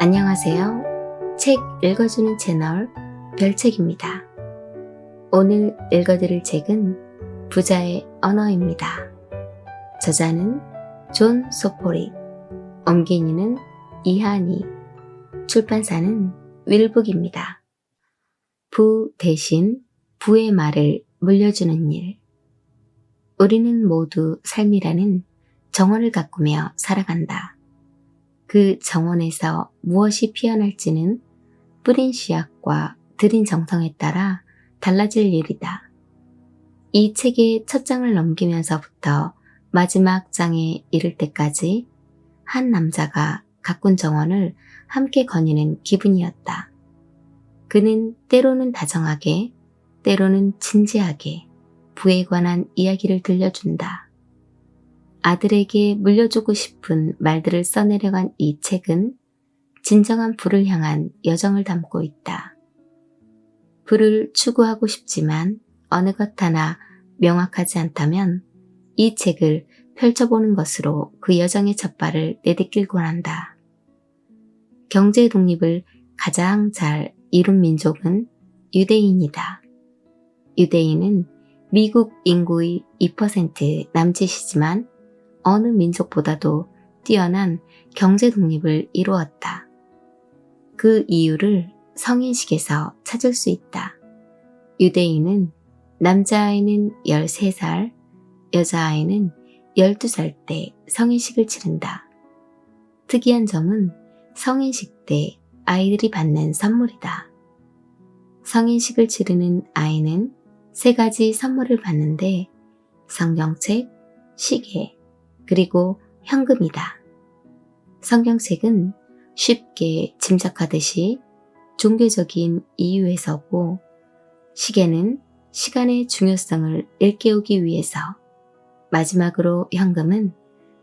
안녕하세요. 책 읽어주는 채널 별책입니다. 오늘 읽어드릴 책은 부자의 언어입니다. 저자는 존 소포리, 엄기니는 이하니, 출판사는 윌북입니다. 부 대신 부의 말을 물려주는 일. 우리는 모두 삶이라는 정원을 가꾸며 살아간다. 그 정원에서 무엇이 피어날지는 뿌린 씨앗과 들인 정성에 따라 달라질 일이다. 이 책의 첫 장을 넘기면서부터 마지막 장에 이를 때까지 한 남자가 가꾼 정원을 함께 거니는 기분이었다. 그는 때로는 다정하게, 때로는 진지하게 부에 관한 이야기를 들려준다. 아들에게 물려주고 싶은 말들을 써내려간 이 책은 진정한 부를 향한 여정을 담고 있다. 부를 추구하고 싶지만 어느 것 하나 명확하지 않다면 이 책을 펼쳐보는 것으로 그 여정의 첫발을 내딛길곤 한다. 경제 독립을 가장 잘 이룬 민족은 유대인이다. 유대인은 미국 인구의 2% 남짓이지만 어느 민족보다도 뛰어난 경제 독립을 이루었다. 그 이유를 성인식에서 찾을 수 있다. 유대인은 남자아이는 13살, 여자아이는 12살 때 성인식을 치른다. 특이한 점은 성인식 때 아이들이 받는 선물이다. 성인식을 치르는 아이는 3가지 선물을 받는데 성경책, 시계, 그리고 현금이다. 성경책은 쉽게 짐작하듯이 종교적인 이유에서고, 시계는 시간의 중요성을 일깨우기 위해서, 마지막으로 현금은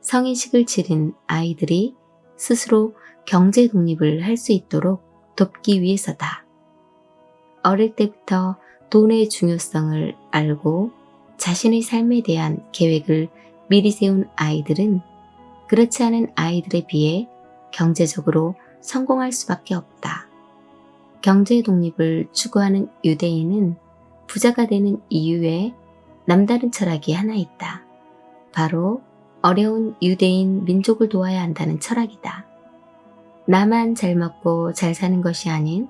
성인식을 치른 아이들이 스스로 경제 독립을 할 수 있도록 돕기 위해서다. 어릴 때부터 돈의 중요성을 알고 자신의 삶에 대한 계획을 미리 세운 아이들은 그렇지 않은 아이들에 비해 경제적으로 성공할 수밖에 없다. 경제 독립을 추구하는 유대인은 부자가 되는 이유에 남다른 철학이 하나 있다. 바로 어려운 유대인 민족을 도와야 한다는 철학이다. 나만 잘 먹고 잘 사는 것이 아닌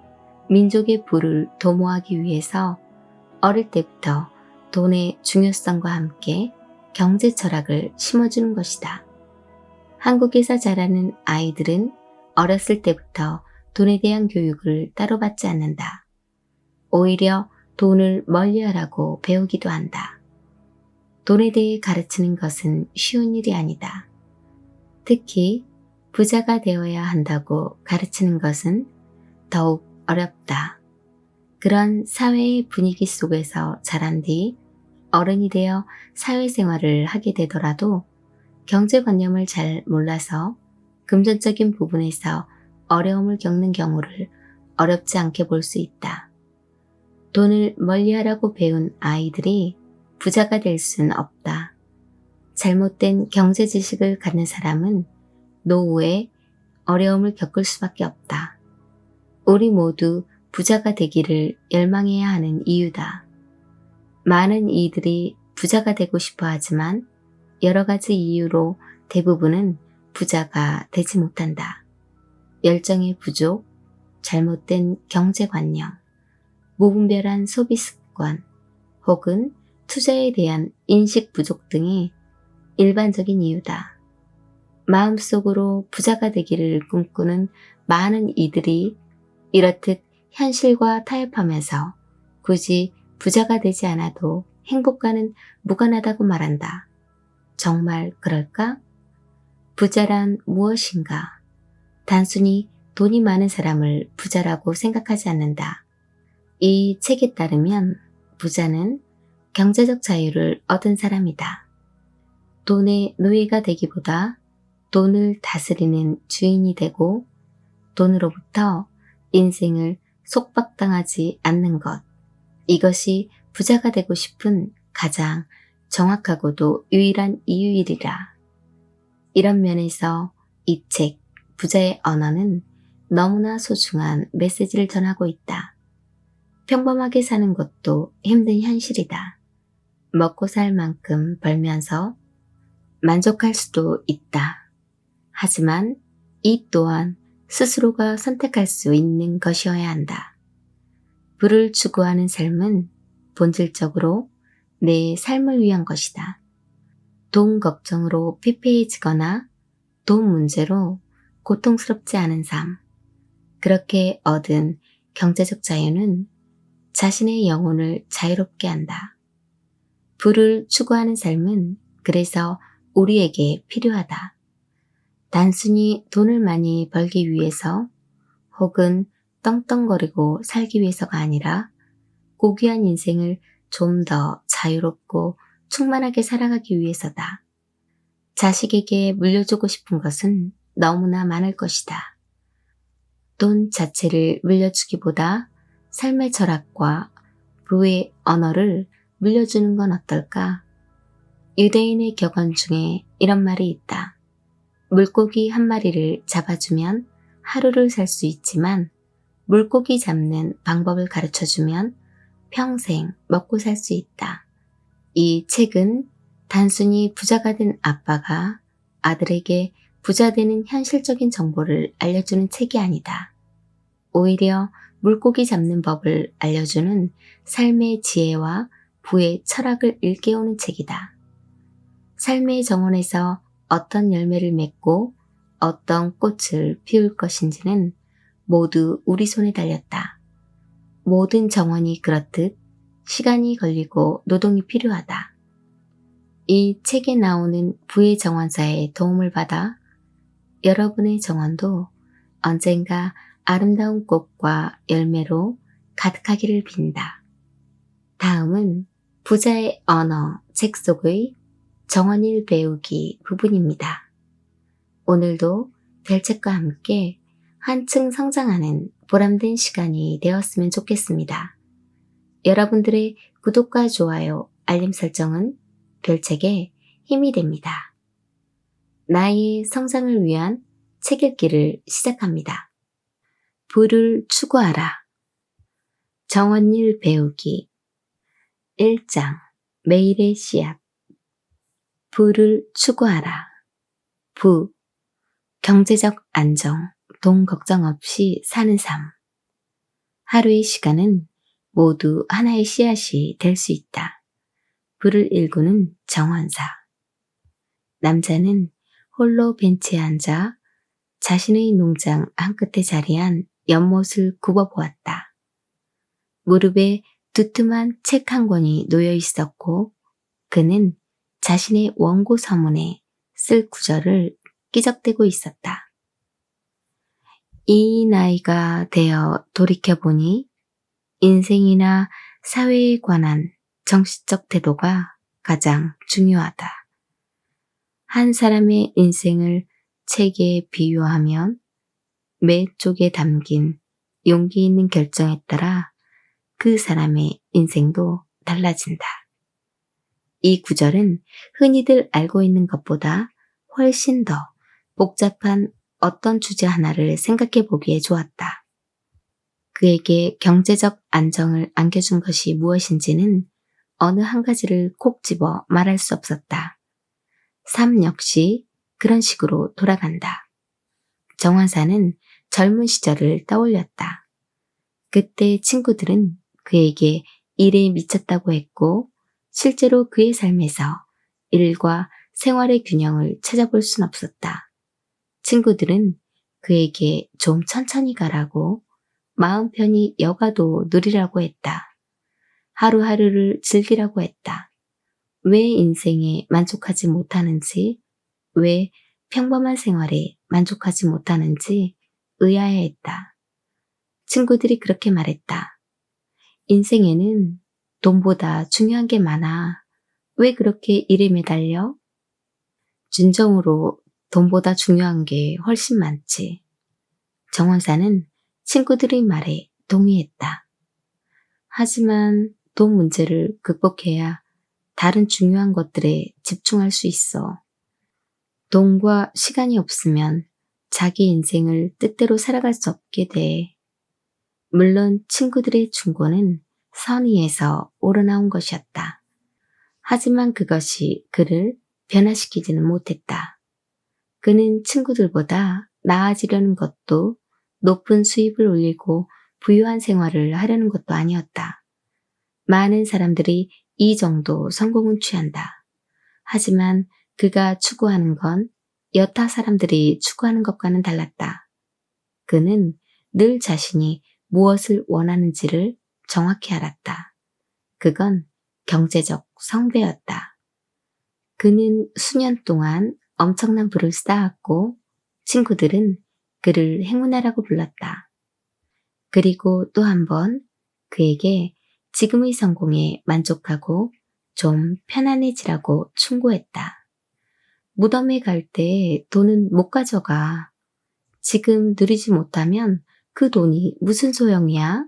민족의 부를 도모하기 위해서 어릴 때부터 돈의 중요성과 함께 경제 철학을 심어주는 것이다. 한국에서 자라는 아이들은 어렸을 때부터 돈에 대한 교육을 따로 받지 않는다. 오히려 돈을 멀리하라고 배우기도 한다. 돈에 대해 가르치는 것은 쉬운 일이 아니다. 특히 부자가 되어야 한다고 가르치는 것은 더욱 어렵다. 그런 사회의 분위기 속에서 자란 뒤 어른이 되어 사회생활을 하게 되더라도 경제관념을 잘 몰라서 금전적인 부분에서 어려움을 겪는 경우를 어렵지 않게 볼 수 있다. 돈을 멀리하라고 배운 아이들이 부자가 될 순 없다. 잘못된 경제 지식을 갖는 사람은 노후에 어려움을 겪을 수밖에 없다. 우리 모두 부자가 되기를 열망해야 하는 이유다. 많은 이들이 부자가 되고 싶어 하지만 여러 가지 이유로 대부분은 부자가 되지 못한다. 열정의 부족, 잘못된 경제관념, 무분별한 소비 습관, 혹은 투자에 대한 인식 부족 등이 일반적인 이유다. 마음속으로 부자가 되기를 꿈꾸는 많은 이들이 이렇듯 현실과 타협하면서 굳이 부자가 되지 않아도 행복과는 무관하다고 말한다. 정말 그럴까? 부자란 무엇인가? 단순히 돈이 많은 사람을 부자라고 생각하지 않는다. 이 책에 따르면 부자는 경제적 자유를 얻은 사람이다. 돈의 노예가 되기보다 돈을 다스리는 주인이 되고 돈으로부터 인생을 속박당하지 않는 것. 이것이 부자가 되고 싶은 가장 정확하고도 유일한 이유이리라. 이런 면에서 이 책 부자의 언어는 너무나 소중한 메시지를 전하고 있다. 평범하게 사는 것도 힘든 현실이다. 먹고 살 만큼 벌면서 만족할 수도 있다. 하지만 이 또한 스스로가 선택할 수 있는 것이어야 한다. 부를 추구하는 삶은 본질적으로 내 삶을 위한 것이다. 돈 걱정으로 피폐해지거나 돈 문제로 고통스럽지 않은 삶. 그렇게 얻은 경제적 자유는 자신의 영혼을 자유롭게 한다. 부를 추구하는 삶은 그래서 우리에게 필요하다. 단순히 돈을 많이 벌기 위해서 혹은 떵떵거리고 살기 위해서가 아니라 고귀한 인생을 좀 더 자유롭고 충만하게 살아가기 위해서다. 자식에게 물려주고 싶은 것은 너무나 많을 것이다. 돈 자체를 물려주기보다 삶의 철학과 부의 언어를 물려주는 건 어떨까? 유대인의 격언 중에 이런 말이 있다. 물고기 한 마리를 잡아주면 하루를 살 수 있지만 물고기 잡는 방법을 가르쳐주면 평생 먹고 살 수 있다. 이 책은 단순히 부자가 된 아빠가 아들에게 부자 되는 현실적인 정보를 알려주는 책이 아니다. 오히려 물고기 잡는 법을 알려주는 삶의 지혜와 부의 철학을 일깨우는 책이다. 삶의 정원에서 어떤 열매를 맺고 어떤 꽃을 피울 것인지는 모두 우리 손에 달렸다. 모든 정원이 그렇듯 시간이 걸리고 노동이 필요하다. 이 책에 나오는 부의 정원사의 도움을 받아 여러분의 정원도 언젠가 아름다운 꽃과 열매로 가득하기를 빈다. 다음은 부자의 언어 책 속의 정원일 배우기 부분입니다. 오늘도 별책과 함께 한층 성장하는 보람된 시간이 되었으면 좋겠습니다. 여러분들의 구독과 좋아요, 알림 설정은 별책에 힘이 됩니다. 나의 성장을 위한 책 읽기를 시작합니다. 부를 추구하라. 정원일 배우기 1장 매일의 씨앗. 부를 추구하라. 부, 경제적 안정, 돈 걱정 없이 사는 삶. 하루의 시간은 모두 하나의 씨앗이 될 수 있다. 부를 일구는 정원사. 남자는 홀로 벤치에 앉아 자신의 농장 한끝에 자리한 연못을 굽어보았다. 무릎에 두툼한 책 한 권이 놓여 있었고 그는 자신의 원고 서문에 쓸 구절을 끼적대고 있었다. 이 나이가 되어 돌이켜보니 인생이나 사회에 관한 정신적 태도가 가장 중요하다. 한 사람의 인생을 책에 비유하면 매 쪽에 담긴 용기 있는 결정에 따라 그 사람의 인생도 달라진다. 이 구절은 흔히들 알고 있는 것보다 훨씬 더 복잡한 어떤 주제 하나를 생각해 보기에 좋았다. 그에게 경제적 안정을 안겨준 것이 무엇인지는 어느 한 가지를 콕 집어 말할 수 없었다. 삶 역시 그런 식으로 돌아간다. 정환사는 젊은 시절을 떠올렸다. 그때 친구들은 그에게 일에 미쳤다고 했고 실제로 그의 삶에서 일과 생활의 균형을 찾아볼 순 없었다. 친구들은 그에게 좀 천천히 가라고 마음 편히 여가도 누리라고 했다. 하루하루를 즐기라고 했다. 왜 인생에 만족하지 못하는지, 왜 평범한 생활에 만족하지 못하는지 의아해했다. 친구들이 그렇게 말했다. 인생에는 돈보다 중요한 게 많아. 왜 그렇게 일에 매달려? 진정으로 돈보다 중요한 게 훨씬 많지. 정원사는 친구들의 말에 동의했다. 하지만 돈 문제를 극복해야 다른 중요한 것들에 집중할 수 있어. 돈과 시간이 없으면 자기 인생을 뜻대로 살아갈 수 없게 돼. 물론 친구들의 충고는 선의에서 우러나온 것이었다. 하지만 그것이 그를 변화시키지는 못했다. 그는 친구들보다 나아지려는 것도 높은 수입을 올리고 부유한 생활을 하려는 것도 아니었다. 많은 사람들이 이 정도 성공은 취한다. 하지만 그가 추구하는 건 여타 사람들이 추구하는 것과는 달랐다. 그는 늘 자신이 무엇을 원하는지를 정확히 알았다. 그건 경제적 성배였다. 그는 수년 동안 엄청난 부를 쌓았고 친구들은 그를 행운아라고 불렀다. 그리고 또 한 번 그에게 지금의 성공에 만족하고 좀 편안해지라고 충고했다. 무덤에 갈 때 돈은 못 가져가. 지금 누리지 못하면 그 돈이 무슨 소용이야?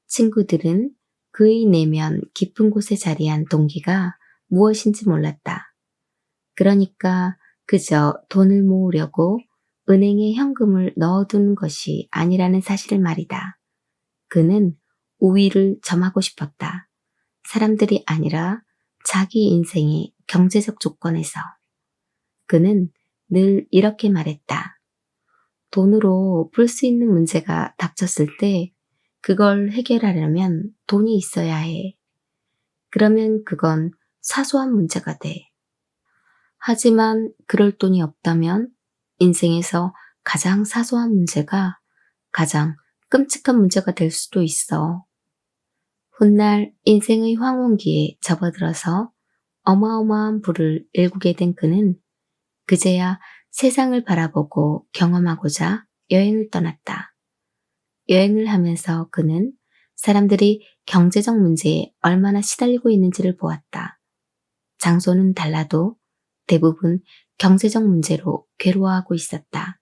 친구들은 그의 내면 깊은 곳에 자리한 동기가 무엇인지 몰랐다. 그러니까 그저 돈을 모으려고 은행에 현금을 넣어두는 것이 아니라는 사실을 말이다. 그는 우위를 점하고 싶었다. 사람들이 아니라 자기 인생의 경제적 조건에서. 그는 늘 이렇게 말했다. 돈으로 풀 수 있는 문제가 닥쳤을 때 그걸 해결하려면 돈이 있어야 해. 그러면 그건 사소한 문제가 돼. 하지만 그럴 돈이 없다면 인생에서 가장 사소한 문제가 가장 끔찍한 문제가 될 수도 있어. 훗날 인생의 황혼기에 접어들어서 어마어마한 부를 일구게 된 그는 그제야 세상을 바라보고 경험하고자 여행을 떠났다. 여행을 하면서 그는 사람들이 경제적 문제에 얼마나 시달리고 있는지를 보았다. 장소는 달라도 대부분 경제적 문제로 괴로워하고 있었다.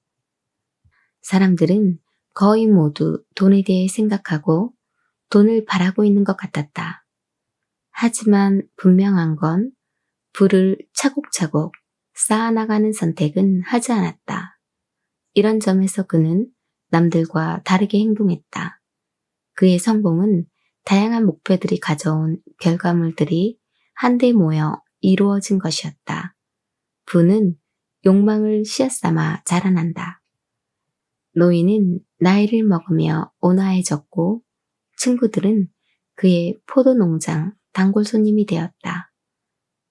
사람들은 거의 모두 돈에 대해 생각하고 돈을 바라고 있는 것 같았다. 하지만 분명한 건 부를 차곡차곡 쌓아나가는 선택은 하지 않았다. 이런 점에서 그는 남들과 다르게 행동했다. 그의 성공은 다양한 목표들이 가져온 결과물들이 한데 모여 이루어진 것이었다. 부는 욕망을 씨앗삼아 자라난다. 노인은 나이를 먹으며 온화해졌고 친구들은 그의 포도 농장 단골 손님이 되었다.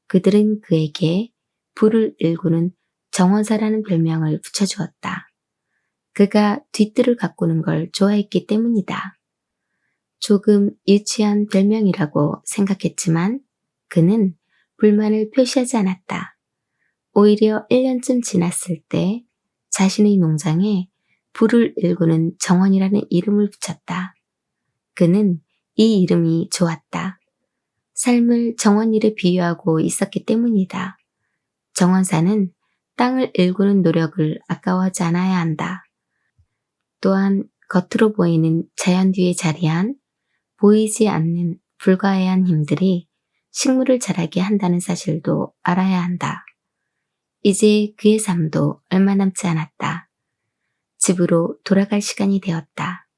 그들은 그에게 부를 일구는 정원사라는 별명을 붙여주었다. 그가 뒤뜰을 가꾸는 걸 좋아했기 때문이다. 조금 유치한 별명이라고 생각했지만 그는 불만을 표시하지 않았다. 오히려 1년쯤 지났을 때 자신의 농장에 부를 일구는 정원이라는 이름을 붙였다. 그는 이 이름이 좋았다. 삶을 정원일에 비유하고 있었기 때문이다. 정원사는 땅을 일구는 노력을 아까워하지 않아야 한다. 또한 겉으로 보이는 자연 뒤에 자리한 보이지 않는 불가해한 힘들이 식물을 자라게 한다는 사실도 알아야 한다. 이제 그의 삶도 얼마 남지 않았다. 집으로 돌아갈 시간이 되었다.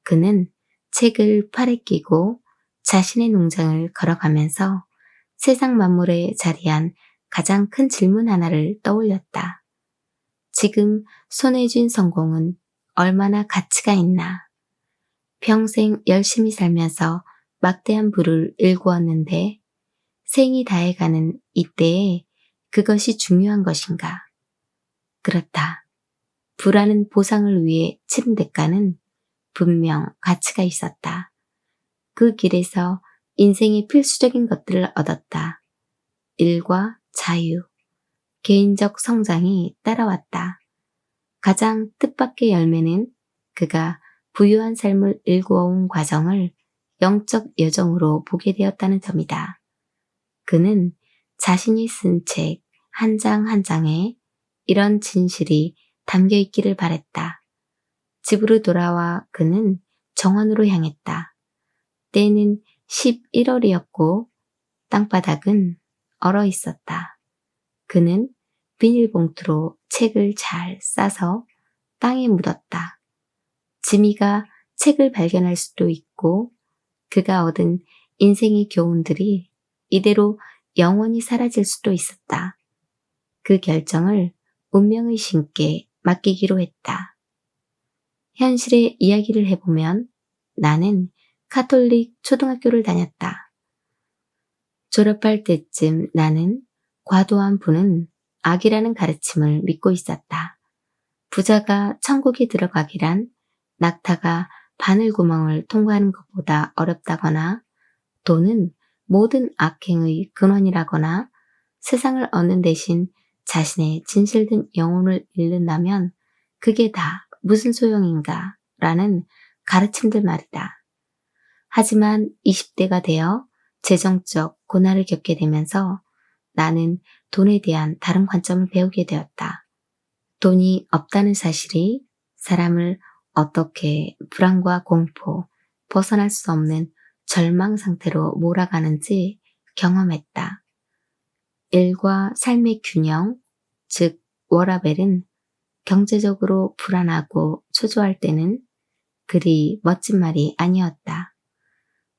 그는 책을 팔에 끼고 자신의 농장을 걸어가면서 세상 만물에 자리한 가장 큰 질문 하나를 떠올렸다. 지금 손에 쥔 성공은 얼마나 가치가 있나? 평생 열심히 살면서 막대한 부를 일구었는데 생이 다해가는 이때에 그것이 중요한 것인가? 그렇다. 부라는 보상을 위해 치른 대가는 분명 가치가 있었다. 그 길에서 인생의 필수적인 것들을 얻었다. 일과 자유, 개인적 성장이 따라왔다. 가장 뜻밖의 열매는 그가 부유한 삶을 일구어온 과정을 영적 여정으로 보게 되었다는 점이다. 그는 자신이 쓴 책 한 장 한 장에 이런 진실이 담겨 있기를 바랬다. 집으로 돌아와 그는 정원으로 향했다. 때는 11월이었고 땅바닥은 얼어 있었다. 그는 비닐봉투로 책을 잘 싸서 땅에 묻었다. 지미가 책을 발견할 수도 있고 그가 얻은 인생의 교훈들이 이대로 영원히 사라질 수도 있었다. 그 결정을 운명의 신께 맡기기로 했다. 현실의 이야기를 해보면 나는 카톨릭 초등학교를 다녔다. 졸업할 때쯤 나는 과도한 부는 악이라는 가르침을 믿고 있었다. 부자가 천국에 들어가기란 낙타가 바늘구멍을 통과하는 것보다 어렵다거나 돈은 모든 악행의 근원이라거나 세상을 얻는 대신 자신의 진실된 영혼을 잃는다면 그게 다 무슨 소용인가 라는 가르침들 말이다. 하지만 20대가 되어 재정적 고난을 겪게 되면서 나는 돈에 대한 다른 관점을 배우게 되었다. 돈이 없다는 사실이 사람을 어떻게 불안과 공포, 벗어날 수 없는 절망 상태로 몰아가는지 경험했다. 일과 삶의 균형, 즉 워라밸은 경제적으로 불안하고 초조할 때는 그리 멋진 말이 아니었다.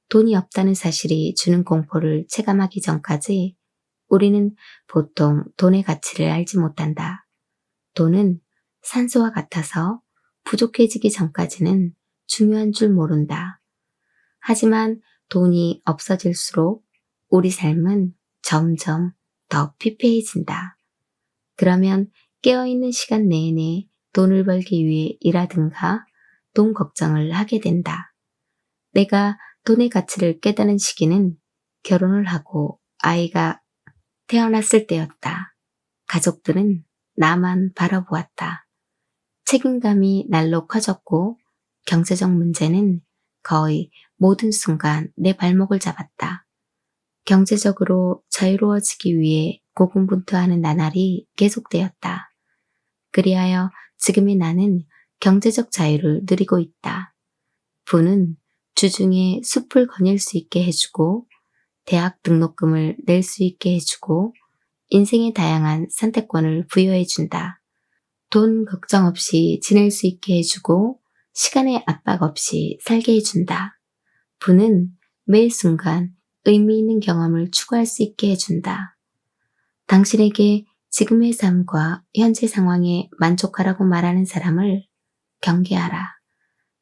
돈이 없다는 사실이 주는 공포를 체감하기 전까지 우리는 보통 돈의 가치를 알지 못한다. 돈은 산소와 같아서 부족해지기 전까지는 중요한 줄 모른다. 하지만 돈이 없어질수록 우리 삶은 점점 더 피폐해진다. 그러면 깨어있는 시간 내내 돈을 벌기 위해 일하든가 돈 걱정을 하게 된다. 내가 돈의 가치를 깨닫는 시기는 결혼을 하고 아이가 태어났을 때였다. 가족들은 나만 바라보았다. 책임감이 날로 커졌고 경제적 문제는 거의 모든 순간 내 발목을 잡았다. 경제적으로 자유로워지기 위해 고군분투하는 나날이 계속되었다. 그리하여 지금의 나는 경제적 자유를 누리고 있다. 부는 주중에 숲을 거닐 수 있게 해주고 대학 등록금을 낼 수 있게 해주고 인생의 다양한 선택권을 부여해준다. 돈 걱정 없이 지낼 수 있게 해주고 시간의 압박 없이 살게 해준다. 부는 매 순간 의미 있는 경험을 추구할 수 있게 해준다. 당신에게 지금의 삶과 현재 상황에 만족하라고 말하는 사람을 경계하라.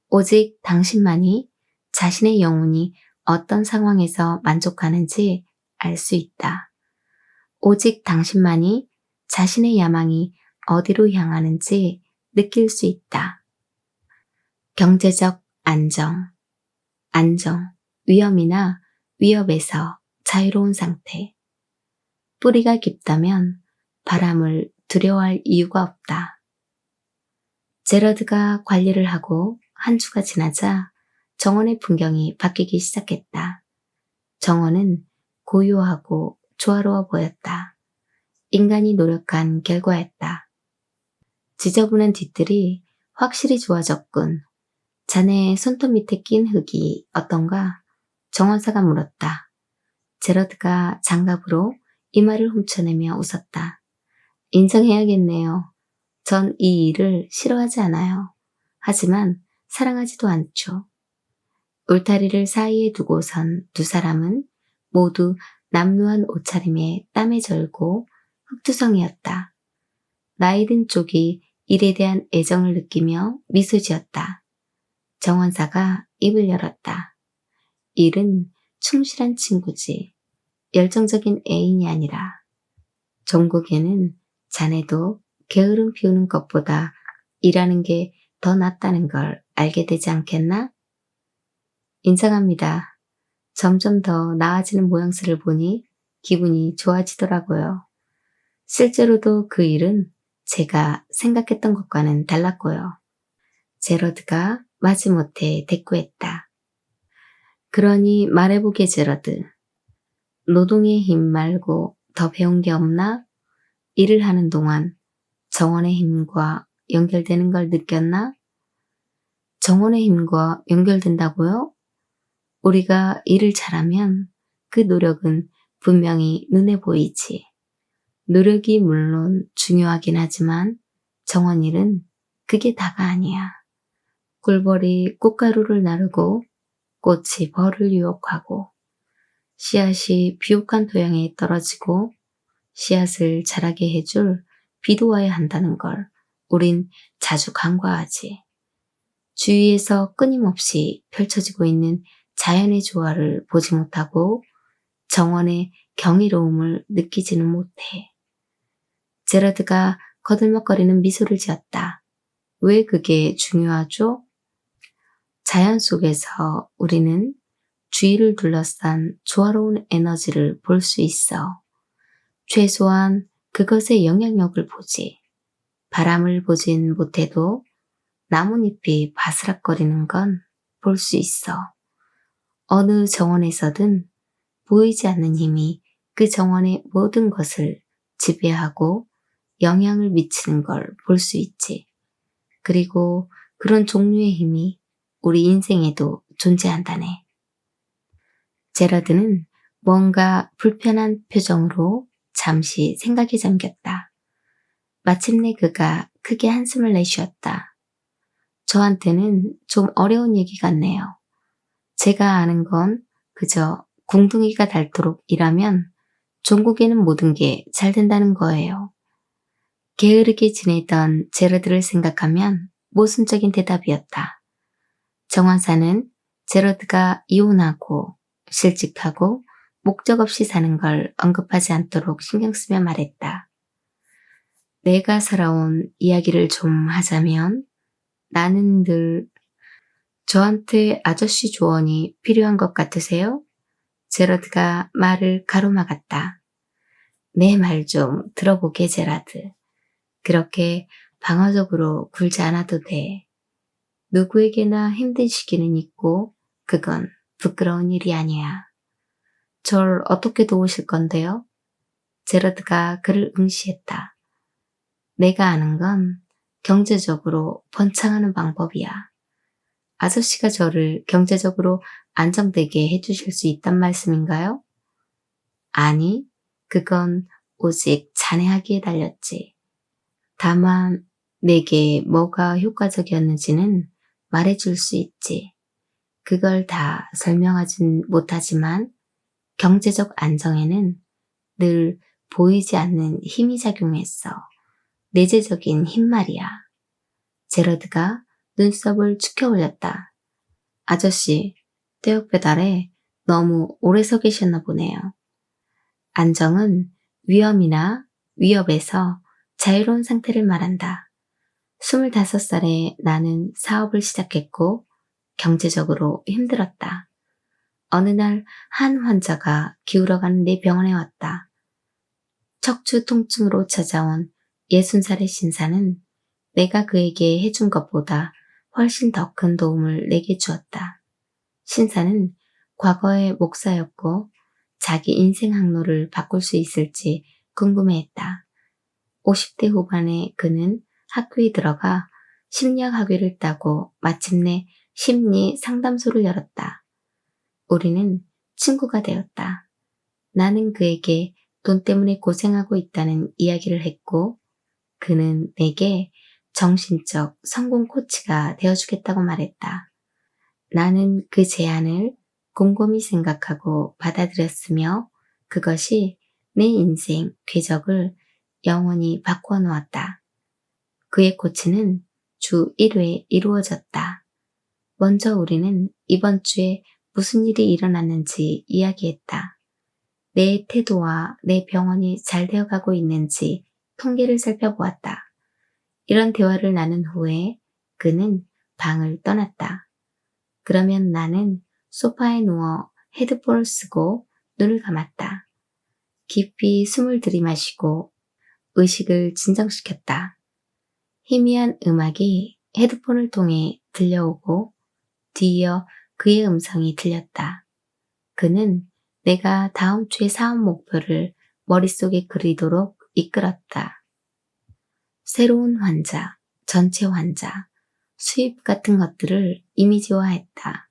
오직 당신만이 자신의 영혼이 어떤 상황에서 만족하는지 알 수 있다. 오직 당신만이 자신의 야망이 어디로 향하는지 느낄 수 있다. 경제적 안정, 위험이나 위협에서 자유로운 상태. 뿌리가 깊다면 바람을 두려워할 이유가 없다. 제러드가 관리를 하고 한 주가 지나자 정원의 풍경이 바뀌기 시작했다. 정원은 고요하고 조화로워 보였다. 인간이 노력한 결과였다. 지저분한 뒤뜰이 확실히 좋아졌군. 자네의 손톱 밑에 낀 흙이 어떤가? 정원사가 물었다. 제러드가 장갑으로 이마를 훔쳐내며 웃었다. 인정해야겠네요. 전 이 일을 싫어하지 않아요. 하지만 사랑하지도 않죠. 울타리를 사이에 두고선 두 사람은 모두 남루한 옷차림에 땀에 절고 흙투성이었다. 나이든 쪽이 일에 대한 애정을 느끼며 미소 지었다. 정원사가 입을 열었다. 일은 충실한 친구지. 열정적인 애인이 아니라. 종국에는 자네도 게으름 피우는 것보다 일하는 게 더 낫다는 걸 알게 되지 않겠나? 인정합니다. 점점 더 나아지는 모양새를 보니 기분이 좋아지더라고요. 실제로도 그 일은 제가 생각했던 것과는 달랐고요. 제러드가 마지못해 대꾸했다. 그러니 말해보게 제러드. 노동의 힘 말고 더 배운 게 없나? 일을 하는 동안 정원의 힘과 연결되는 걸 느꼈나? 정원의 힘과 연결된다고요? 우리가 일을 잘하면 그 노력은 분명히 눈에 보이지. 노력이 물론 중요하긴 하지만 정원일은 그게 다가 아니야. 꿀벌이 꽃가루를 나르고 꽃이 벌을 유혹하고 씨앗이 비옥한 토양에 떨어지고 씨앗을 자라게 해줄 비도 와야 한다는 걸 우린 자주 간과하지. 주위에서 끊임없이 펼쳐지고 있는 자연의 조화를 보지 못하고 정원의 경이로움을 느끼지는 못해. 제라드가 거들먹거리는 미소를 지었다. 왜 그게 중요하죠? 자연 속에서 우리는 주위를 둘러싼 조화로운 에너지를 볼 수 있어. 최소한 그것의 영향력을 보지. 바람을 보진 못해도 나뭇잎이 바스락거리는 건 볼 수 있어. 어느 정원에서든 보이지 않는 힘이 그 정원의 모든 것을 지배하고 영향을 미치는 걸 볼 수 있지. 그리고 그런 종류의 힘이 우리 인생에도 존재한다네. 제라드는 뭔가 불편한 표정으로 잠시 생각에 잠겼다. 마침내 그가 크게 한숨을 내쉬었다. 저한테는 좀 어려운 얘기 같네요. 제가 아는 건 그저 궁둥이가 닳도록 일하면 종국에는 모든 게 잘 된다는 거예요. 게으르게 지내던 제러드를 생각하면 모순적인 대답이었다. 정원사는 제러드가 이혼하고 실직하고 목적 없이 사는 걸 언급하지 않도록 신경 쓰며 말했다. 내가 살아온 이야기를 좀 하자면 나는 늘 저한테 아저씨 조언이 필요한 것 같으세요? 제러드가 말을 가로막았다. 내 말 좀 들어보게 제라드. 그렇게 방어적으로 굴지 않아도 돼. 누구에게나 힘든 시기는 있고 그건 부끄러운 일이 아니야. 절 어떻게 도우실 건데요? 제러드가 그를 응시했다. 내가 아는 건 경제적으로 번창하는 방법이야. 아저씨가 저를 경제적으로 안정되게 해주실 수 있단 말씀인가요? 아니, 그건 오직 자네 하기에 달렸지. 다만 내게 뭐가 효과적이었는지는 말해줄 수 있지. 그걸 다 설명하진 못하지만 경제적 안정에는 늘 보이지 않는 힘이 작용했어. 내재적인 힘 말이야. 제러드가 눈썹을 축혀 올렸다. 아저씨, 떼역 배달에 너무 오래 서 계셨나 보네요. 안정은 위험이나 위협에서 자유로운 상태를 말한다. 25살에 나는 사업을 시작했고 경제적으로 힘들었다. 어느 날 한 환자가 기울어가는 내 병원에 왔다. 척추 통증으로 찾아온 60살의 신사는 내가 그에게 해준 것보다 훨씬 더 큰 도움을 내게 주었다. 신사는 과거의 목사였고 자기 인생 항로를 바꿀 수 있을지 궁금해했다. 50대 후반에 그는 학교에 들어가 심리학 학위를 따고 마침내 심리 상담소를 열었다. 우리는 친구가 되었다. 나는 그에게 돈 때문에 고생하고 있다는 이야기를 했고 그는 내게 정신적 성공 코치가 되어주겠다고 말했다. 나는 그 제안을 곰곰이 생각하고 받아들였으며 그것이 내 인생 궤적을 영원히 바꾸어 놓았다. 그의 코치는 주 1회 이루어졌다. 먼저 우리는 이번 주에 무슨 일이 일어났는지 이야기했다. 내 태도와 내 병원이 잘 되어가고 있는지 통계를 살펴보았다. 이런 대화를 나눈 후에 그는 방을 떠났다. 그러면 나는 소파에 누워 헤드폰을 쓰고 눈을 감았다. 깊이 숨을 들이마시고 의식을 진정시켰다. 희미한 음악이 헤드폰을 통해 들려오고 뒤이어 그의 음성이 들렸다. 그는 내가 다음 주의 사업 목표를 머릿속에 그리도록 이끌었다. 새로운 환자, 전체 환자, 수입 같은 것들을 이미지화했다.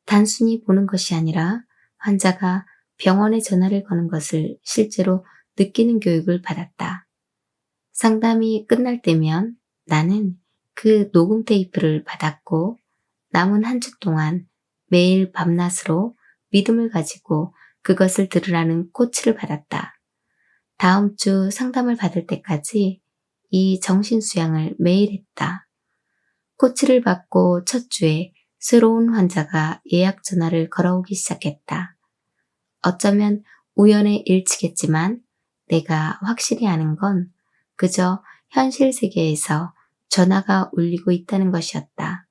단순히 보는 것이 아니라 환자가 병원에 전화를 거는 것을 실제로 느끼는 교육을 받았다. 상담이 끝날 때면 나는 그 녹음 테이프를 받았고 남은 한 주 동안 매일 밤낮으로 믿음을 가지고 그것을 들으라는 코치를 받았다. 다음 주 상담을 받을 때까지 이 정신수양을 매일 했다. 코치를 받고 첫 주에 새로운 환자가 예약 전화를 걸어오기 시작했다. 어쩌면 우연의 일치겠지만 내가 확실히 아는 건 그저 현실 세계에서 전화가 울리고 있다는 것이었다.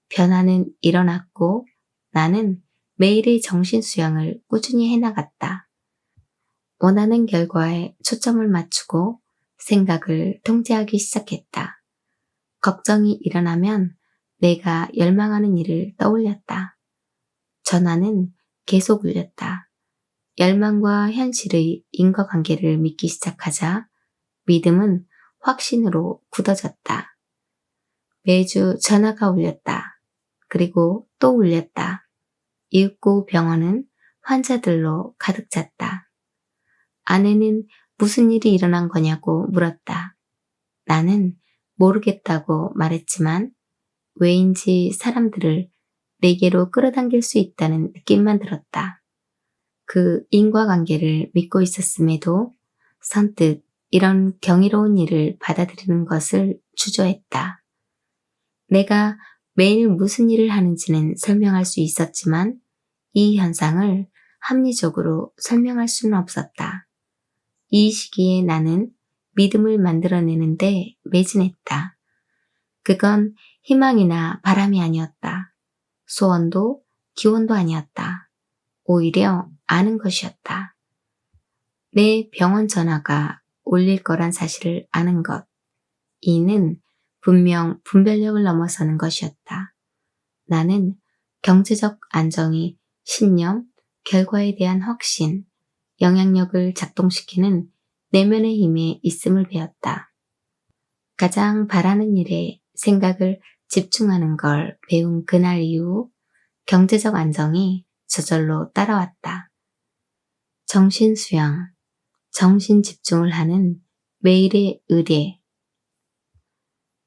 변화는 일어났고 나는 매일의 정신수양을 꾸준히 해나갔다. 원하는 결과에 초점을 맞추고 생각을 통제하기 시작했다. 걱정이 일어나면 내가 열망하는 일을 떠올렸다. 전화는 계속 울렸다. 열망과 현실의 인과관계를 믿기 시작하자 믿음은 확신으로 굳어졌다. 매주 전화가 울렸다. 그리고 또 울렸다. 이윽고 병원은 환자들로 가득 찼다. 아내는 무슨 일이 일어난 거냐고 물었다. 나는 모르겠다고 말했지만 왜인지 사람들을 내게로 끌어당길 수 있다는 느낌만 들었다. 그 인과관계를 믿고 있었음에도 선뜻 이런 경이로운 일을 받아들이는 것을 주저했다. 내가 매일 무슨 일을 하는지는 설명할 수 있었지만 이 현상을 합리적으로 설명할 수는 없었다. 이 시기에 나는 믿음을 만들어내는데 매진했다. 그건 희망이나 바람이 아니었다. 소원도 기원도 아니었다. 오히려 아는 것이었다. 내 병원 전화가 울릴 거란 사실을 아는 것. 이는 분명 분별력을 넘어서는 것이었다. 나는 경제적 안정이 신념, 결과에 대한 확신, 영향력을 작동시키는 내면의 힘에 있음을 배웠다. 가장 바라는 일에 생각을 집중하는 걸 배운 그날 이후 경제적 안정이 저절로 따라왔다. 정신수양, 정신 집중을 하는 매일의 의례.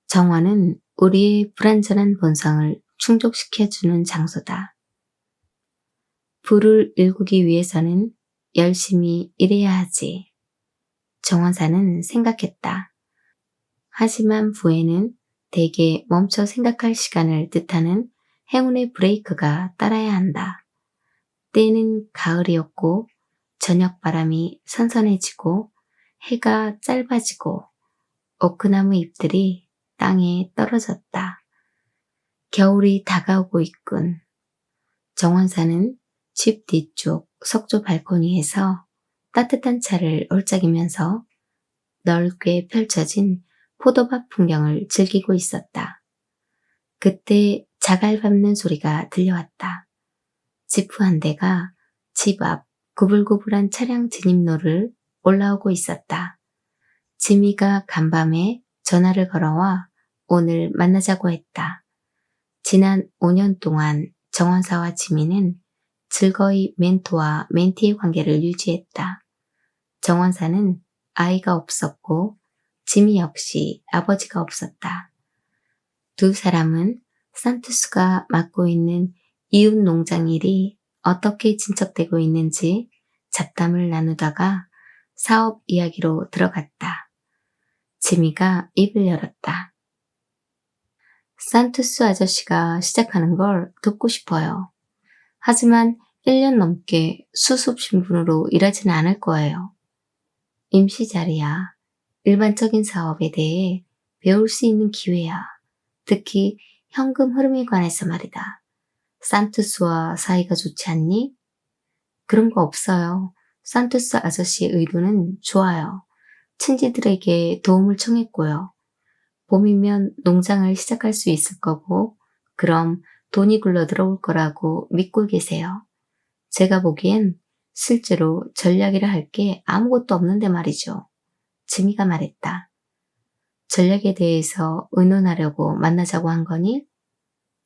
정원은 우리의 불완전한 본성을 충족시켜주는 장소다. 불을 일구기 위해서는 열심히 일해야 하지. 정원사는 생각했다. 하지만 부에는 대개 멈춰 생각할 시간을 뜻하는 행운의 브레이크가 따라야 한다. 때는 가을이었고 저녁 바람이 선선해지고 해가 짧아지고 오크나무 잎들이 땅에 떨어졌다. 겨울이 다가오고 있군. 정원사는 집 뒤쪽 석조 발코니에서 따뜻한 차를 올짝이면서 넓게 펼쳐진 포도밭 풍경을 즐기고 있었다. 그때 자갈 밟는 소리가 들려왔다. 지프 한 대가 집 앞 구불구불한 차량 진입로를 올라오고 있었다. 지미가 간밤에 전화를 걸어와 오늘 만나자고 했다. 지난 5년 동안 정원사와 지미는 즐거이 멘토와 멘티의 관계를 유지했다. 정원사는 아이가 없었고 지미 역시 아버지가 없었다. 두 사람은 산투스가 맡고 있는 이웃 농장 일이 어떻게 진척되고 있는지 잡담을 나누다가 사업 이야기로 들어갔다. 지미가 입을 열었다. 산투스 아저씨가 시작하는 걸 돕고 싶어요. 하지만 1년 넘게 수습 신분으로 일하지는 않을 거예요. 임시 자리야. 일반적인 사업에 대해 배울 수 있는 기회야. 특히 현금 흐름에 관해서 말이다. 산투스와 사이가 좋지 않니? 그런 거 없어요. 산투스 아저씨의 의도는 좋아요. 친지들에게 도움을 청했고요. 봄이면 농장을 시작할 수 있을 거고 그럼 돈이 굴러 들어올 거라고 믿고 계세요. 제가 보기엔 실제로 전략이라 할 게 아무것도 없는데 말이죠. 지미가 말했다. 전략에 대해서 의논하려고 만나자고 한 거니?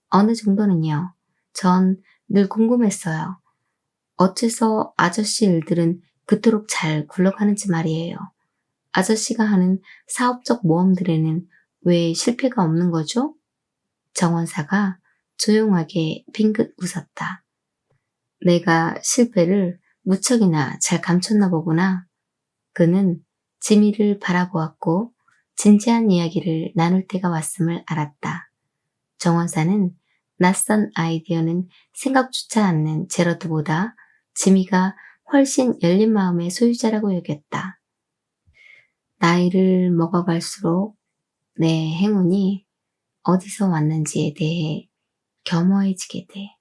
어느 정도는요. 전 늘 궁금했어요. 어째서 아저씨 일들은 그토록 잘 굴러가는지 말이에요. 아저씨가 하는 사업적 모험들에는 왜 실패가 없는 거죠? 정원사가 조용하게 빙긋 웃었다. 내가 실패를 무척이나 잘 감췄나 보구나. 그는 지미를 바라보았고 진지한 이야기를 나눌 때가 왔음을 알았다. 정원사는 낯선 아이디어는 생각조차 않는 제러드보다 지미가 훨씬 열린 마음의 소유자라고 여겼다. 나이를 먹어갈수록 내 행운이 어디서 왔는지에 대해 겸허해지게 돼.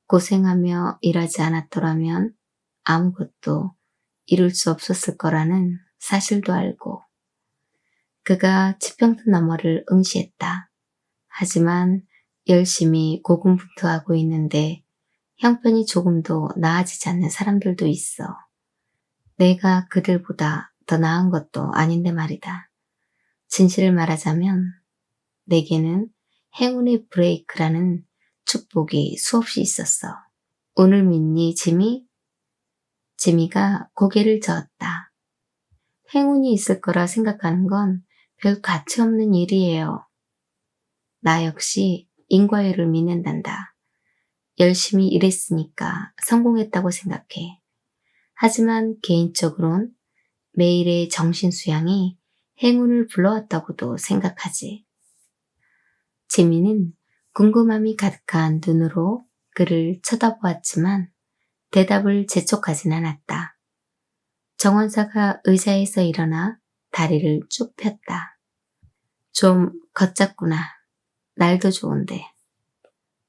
고생하며 일하지 않았더라면 아무것도 이룰 수 없었을 거라는 사실도 알고. 그가 지평선 너머를 응시했다. 하지만 열심히 고군분투하고 있는데 형편이 조금도 나아지지 않는 사람들도 있어. 내가 그들보다 더 나은 것도 아닌데 말이다. 진실을 말하자면 내게는 행운의 브레이크라는 축복이 수없이 있었어. 오늘 믿니, 지미? 지미가 고개를 저었다. 행운이 있을 거라 생각하는 건 별 가치 없는 일이에요. 나 역시 인과율을 믿는단다. 열심히 일했으니까 성공했다고 생각해. 하지만 개인적으론 매일의 정신수양이 행운을 불러왔다고도 생각하지. 지미는 궁금함이 가득한 눈으로 그를 쳐다보았지만 대답을 재촉하진 않았다. 정원사가 의자에서 일어나 다리를 쭉 폈다. 좀 걷잡구나. 날도 좋은데.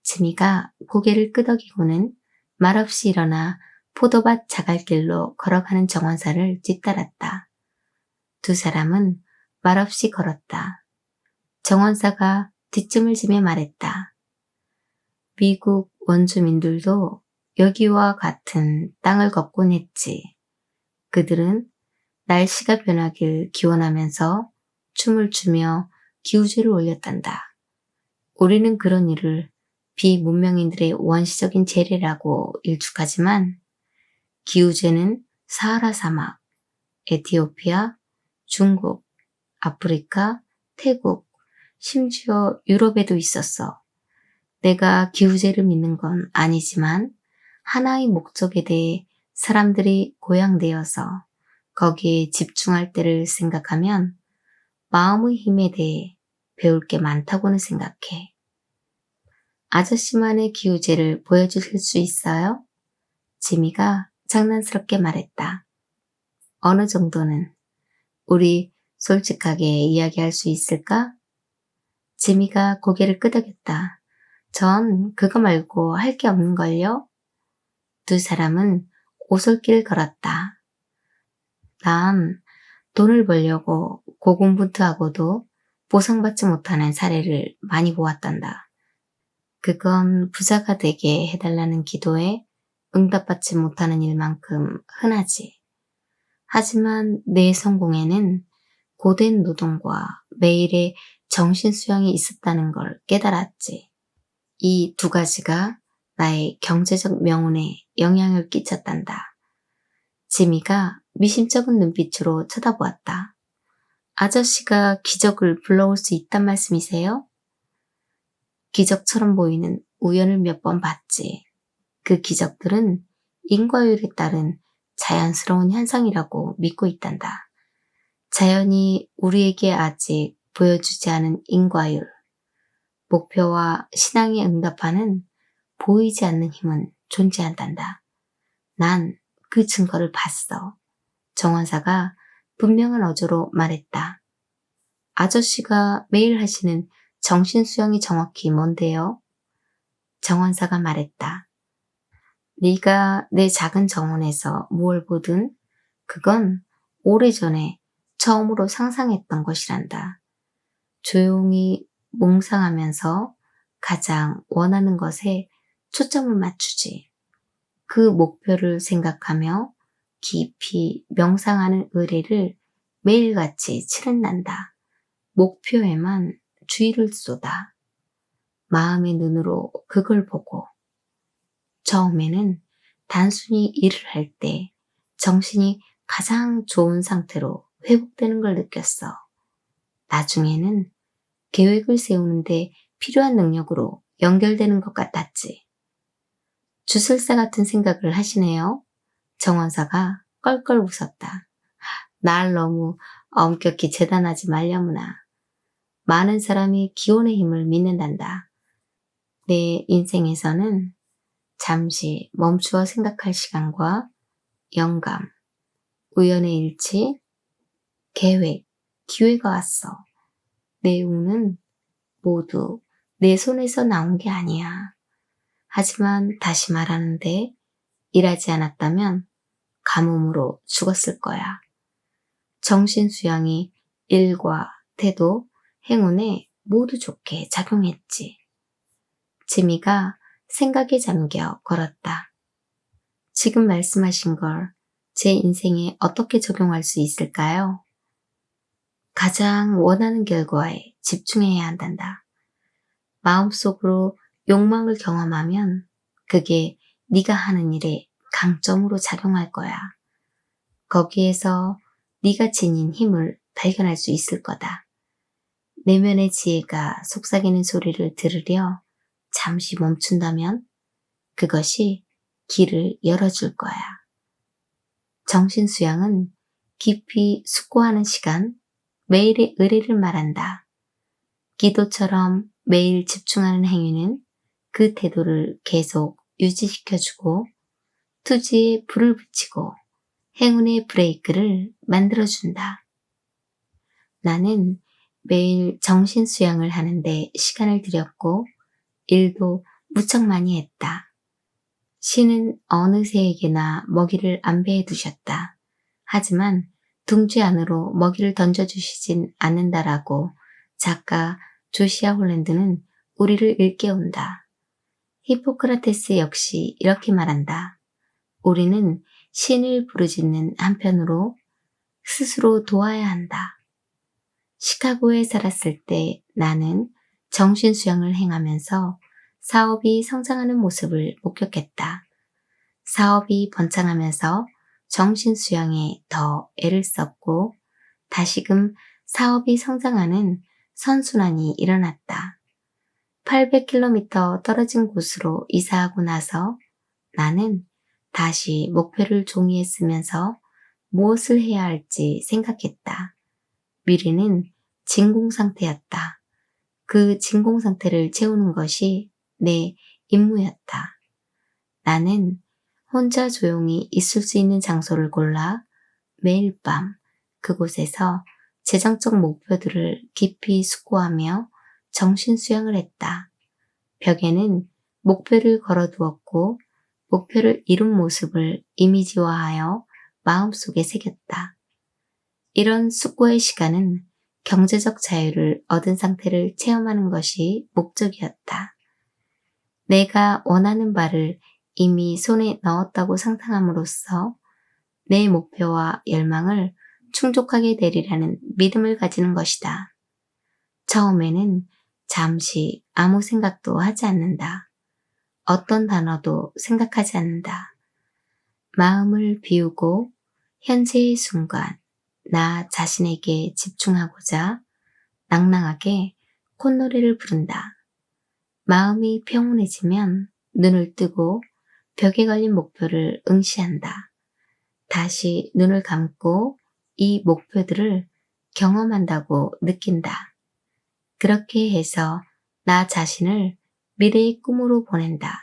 지미가 고개를 끄덕이고는 말없이 일어나 포도밭 자갈길로 걸어가는 정원사를 뒤따랐다. 두 사람은 말없이 걸었다. 정원사가 뒷짐을 지며 말했다. 미국 원주민들도 여기와 같은 땅을 걷곤 했지. 그들은 날씨가 변하길 기원하면서 춤을 추며 기우제를 올렸단다. 우리는 그런 일을 비문명인들의 원시적인 재래라고 일축하지만 기우제는 사하라 사막, 에티오피아, 중국, 아프리카, 태국, 심지어 유럽에도 있었어. 내가 기우제를 믿는 건 아니지만 하나의 목적에 대해 사람들이 고양되어서 거기에 집중할 때를 생각하면 마음의 힘에 대해 배울 게 많다고는 생각해. 아저씨만의 기우제를 보여주실 수 있어요? 지미가 장난스럽게 말했다. 어느 정도는. 우리 솔직하게 이야기할 수 있을까? 지미가 고개를 끄덕였다. 전 그거 말고 할 게 없는걸요? 두 사람은 오솔길을 걸었다. 난 돈을 벌려고 고군분투하고도 보상받지 못하는 사례를 많이 보았단다. 그건 부자가 되게 해달라는 기도에 응답받지 못하는 일만큼 흔하지. 하지만 내 성공에는 고된 노동과 매일의 정신수양이 있었다는 걸 깨달았지. 이 두 가지가 나의 경제적 명운에 영향을 끼쳤단다. 지미가 미심쩍은 눈빛으로 쳐다보았다. 아저씨가 기적을 불러올 수 있단 말씀이세요? 기적처럼 보이는 우연을 몇 번 봤지. 그 기적들은 인과율에 따른 자연스러운 현상이라고 믿고 있단다. 자연이 우리에게 아직 보여주지 않은 인과율, 목표와 신앙에 응답하는 보이지 않는 힘은 존재한단다. 난 그 증거를 봤어. 정원사가 분명한 어조로 말했다. 아저씨가 매일 하시는 정신수양이 정확히 뭔데요? 정원사가 말했다. 네가 내 작은 정원에서 무얼 보든 그건 오래전에 처음으로 상상했던 것이란다. 조용히 몽상하면서 가장 원하는 것에 초점을 맞추지. 그 목표를 생각하며 깊이 명상하는 의례를 매일같이 치른단다. 목표에만 주의를 쏟아. 마음의 눈으로 그걸 보고. 처음에는 단순히 일을 할 때 정신이 가장 좋은 상태로 회복되는 걸 느꼈어. 나중에는 계획을 세우는데 필요한 능력으로 연결되는 것 같았지. 주술사 같은 생각을 하시네요. 정원사가 껄껄 웃었다. 날 너무 엄격히 재단하지 말려무나. 많은 사람이 기혼의 힘을 믿는단다. 내 인생에서는 잠시 멈추어 생각할 시간과 영감, 우연의 일치, 계획, 기회가 왔어. 내 운은 모두 내 손에서 나온 게 아니야. 하지만 다시 말하는데 일하지 않았다면 가뭄으로 죽었을 거야. 정신수양이 일과 태도, 행운에 모두 좋게 작용했지. 지미가 생각에 잠겨 걸었다. 지금 말씀하신 걸 제 인생에 어떻게 적용할 수 있을까요? 가장 원하는 결과에 집중해야 한단다. 마음속으로 욕망을 경험하면 그게 네가 하는 일에 강점으로 작용할 거야. 거기에서 네가 지닌 힘을 발견할 수 있을 거다. 내면의 지혜가 속삭이는 소리를 들으려 잠시 멈춘다면 그것이 길을 열어줄 거야. 정신수양은 깊이 숙고하는 시간, 매일의 의리를 말한다. 기도처럼 매일 집중하는 행위는 그 태도를 계속 유지시켜주고 투지에 불을 붙이고 행운의 브레이크를 만들어준다. 나는 매일 정신수양을 하는데 시간을 들였고 일도 무척 많이 했다. 신은 어느 새에게나 먹이를 안배해 두셨다. 하지만 둥지 안으로 먹이를 던져주시진 않는다라고 작가 조시아 홀랜드는 우리를 일깨운다. 히포크라테스 역시 이렇게 말한다. 우리는 신을 부르짖는 한편으로 스스로 도와야 한다. 시카고에 살았을 때 나는 정신수양을 행하면서 사업이 성장하는 모습을 목격했다. 사업이 번창하면서 정신수양에 더 애를 썼고 다시금 사업이 성장하는 선순환이 일어났다. 800km 떨어진 곳으로 이사하고 나서 나는 다시 목표를 종이에 쓰면서 무엇을 해야 할지 생각했다. 미래는 진공 상태였다. 그 진공 상태를 채우는 것이 내 임무였다. 나는 혼자 조용히 있을 수 있는 장소를 골라 매일 밤 그곳에서 재정적 목표들을 깊이 숙고하며 정신수양을 했다. 벽에는 목표를 걸어두었고 목표를 이룬 모습을 이미지화하여 마음속에 새겼다. 이런 숙고의 시간은 경제적 자유를 얻은 상태를 체험하는 것이 목적이었다. 내가 원하는 바를 이미 손에 넣었다고 상상함으로써 내 목표와 열망을 충족하게 되리라는 믿음을 가지는 것이다. 처음에는 잠시 아무 생각도 하지 않는다. 어떤 단어도 생각하지 않는다. 마음을 비우고 현재의 순간 나 자신에게 집중하고자 낭낭하게 콧노래를 부른다. 마음이 평온해지면 눈을 뜨고 벽에 걸린 목표를 응시한다. 다시 눈을 감고 이 목표들을 경험한다고 느낀다. 그렇게 해서 나 자신을 미래의 꿈으로 보낸다.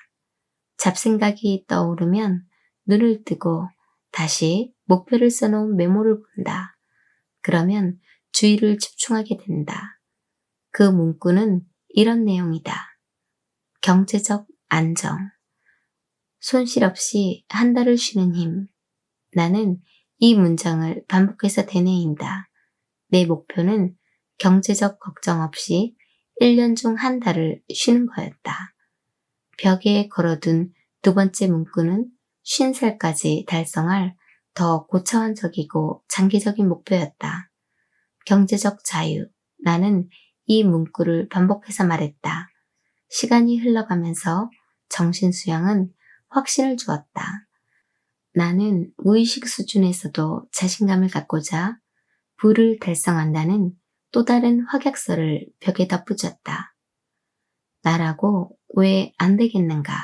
잡생각이 떠오르면 눈을 뜨고 다시 목표를 써놓은 메모를 본다. 그러면 주의를 집중하게 된다. 그 문구는 이런 내용이다. 경제적 안정. 손실 없이 한 달을 쉬는 힘. 나는 이 문장을 반복해서 되뇌인다. 내 목표는 경제적 걱정 없이 1년 중 한 달을 쉬는 거였다. 벽에 걸어둔 두 번째 문구는 50살까지 달성할 더 고차원적이고 장기적인 목표였다. 경제적 자유. 나는 이 문구를 반복해서 말했다. 시간이 흘러가면서 정신수양은 확신을 주었다. 나는 무의식 수준에서도 자신감을 갖고자 부를 달성한다는 또 다른 확약서를 벽에 덧붙였다. 나라고 왜 안 되겠는가?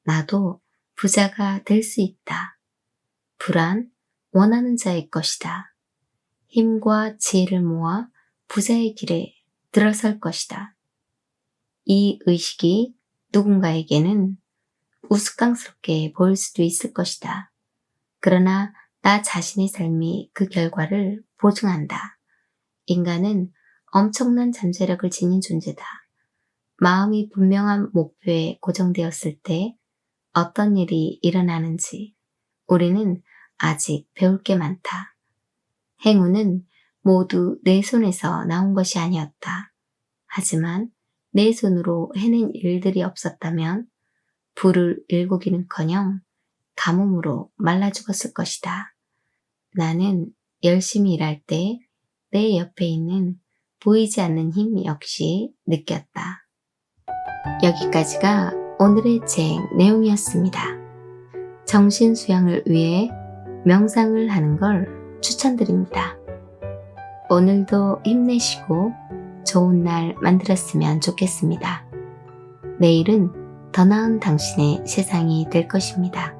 나도 부자가 될 수 있다. 부란 원하는 자의 것이다. 힘과 지혜를 모아 부자의 길에 들어설 것이다. 이 의식이 누군가에게는 우스꽝스럽게 보일 수도 있을 것이다. 그러나 나 자신의 삶이 그 결과를 보증한다. 인간은 엄청난 잠재력을 지닌 존재다. 마음이 분명한 목표에 고정되었을 때 어떤 일이 일어나는지 우리는 아직 배울 게 많다. 행운은 모두 내 손에서 나온 것이 아니었다. 하지만 내 손으로 해낸 일들이 없었다면 불을 일구기는커녕 가뭄으로 말라 죽었을 것이다. 나는 열심히 일할 때 내 옆에 있는 보이지 않는 힘 역시 느꼈다. 여기까지가 오늘의 책 내용이었습니다. 정신 수양을 위해 명상을 하는 걸 추천드립니다. 오늘도 힘내시고 좋은 날 만들었으면 좋겠습니다. 내일은 더 나은 당신의 세상이 될 것입니다.